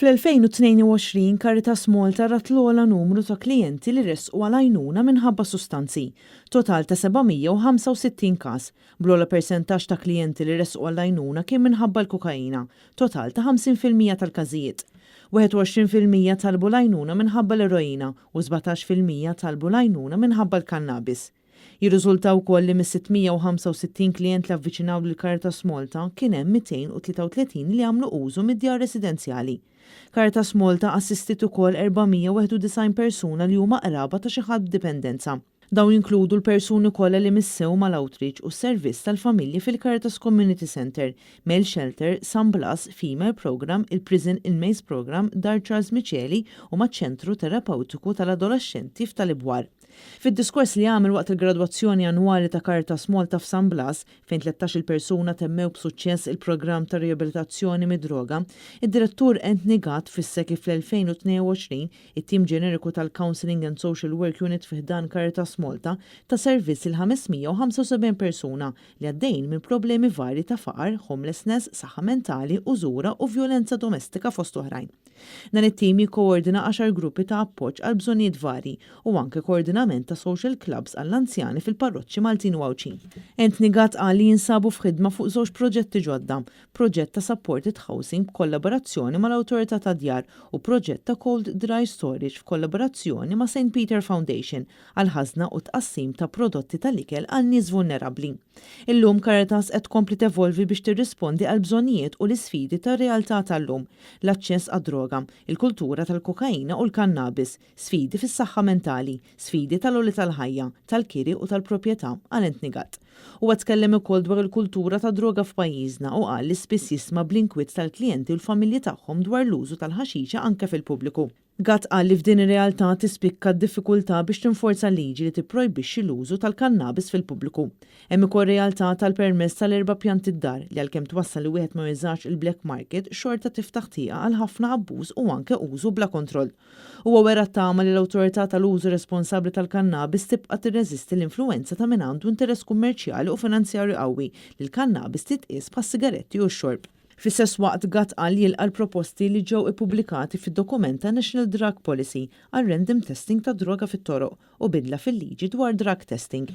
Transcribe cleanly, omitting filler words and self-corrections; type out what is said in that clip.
Fl-2022 Caritas Malta rat l-ogħla numru ta' klijenti li resqu għal għajnuna minħabba sustanzi, total ta' 765 każ, bl-ogħla persentaġġ ta' klijenti li resqu għal għajnuna kien minħabba l-kokaina, total ta' 50% tal-każijiet. 21% talbu l-għajnuna minħabba l-eroina u 17% talbu l-għajnuna minħabba l-kannabis. Jirriżultaw ukoll li mis-665 klient li avviċinaw lil Caritas Malta kien hemm 233 li għamlu użu mid-djar residenzjali. Caritas Malta assistit ukoll 491 persuna li huma qraba ta' xi ħadd b'dipendenza. Dawn jinkludu l-persuni kollha li missew mal-outreach u s-servizz tal-familji fil-Caritas Community Center, Male Shelter, Sun Plus, Female Program, il-Prison Inmates Program, Dar Charles Micheli u maċ-ċentru terapeutiku tal-adolescenti f'Talibwar. Fid-diskors li għamel waqt il-gradwazzjoni annwali ta' Caritas Malta f'Sun Blas, fejn 13 persuna temmew b'suċċess il-programm ta' riabilitazzjoni mid-droga, id-direttur Anthony Gatt fisse kif fl-2022 it-Tim Ġeneriku tal-Counseling and Social Work Unit fiħdan Caritas Malta ta' servizz il-575 persuna li għaddejn minn problemi vari ta' faqar, homelessness, saħħa mentali, użura u vjolenza domestika fost oħrajn. Dan it-tim jikkoordina 10 gruppi ta' appoġġ għal bżonnijiet vari u anke koordinament ta' social clubs għall-anzjani fil-parroċċi Maltin u Għawċin. Anthony Gatt qal li jinsabu f'ħidma fuq żewġ proġetti ġodda, proġett ta' supported housing b'kollaborazzjoni mal-Awtorità tad-Djar u proġett ta' cold dry storage f'kollaborazzjoni ma' St. Peter Foundation għal ħażna u tqassim ta' prodotti tal-ikel għal nies vulnerabbli. Illum Caritas qed tkompli tevolvi biex tirrispondi għal bżonnijiet u l-isfidi tar-realtà tal-lum, l-aċċess għad-droga, il-kultura tal-kokaina u l-kannabis, sfidi fis-saħħa mentali, sfidi tal-għoli tal-ħajja, tal-kiri u tal-proprjetà għal Anthony Gatt. Huwa tkellem ukoll dwar il-kultura ta' droga f'pajjiżna u qal li spiss jisma' bl-inkwiet tal-klijenti u l-familji tagħhom dwar l-użu tal-ħaxixa anke fil-pubbliku. Gatt qal li f'din ir-realtà tispikka d-diffikultà biex tinforza liġi li tipprojbixxi l-użu tal-kannabis fil-pubbliku. Hemm ukoll realtà tal-permess tal-erba' pjanti d-dar li għalkemm twassal li wieħed ma jużax il-black market xorta tiftaħ tieqa għal ħafna abbuż u anke użu bla kontroll. Huwa wera tama li l-awtorità tal-użu responsabbli tal-kannabis tibqa' tirreżisti l-influwenza ta' min għandu interess kummerċjali u finanzjarju qawwi li l-kannabis titqies bħas-sigaretti u x-xorb. Fl-istess waqt Gatt qal jilqa' l-proposti li ġew ippubblikati fid-dokument ta' National Drug Policy għal random testing ta' droga fit-toroq u bidla fil-liġi dwar drug testing.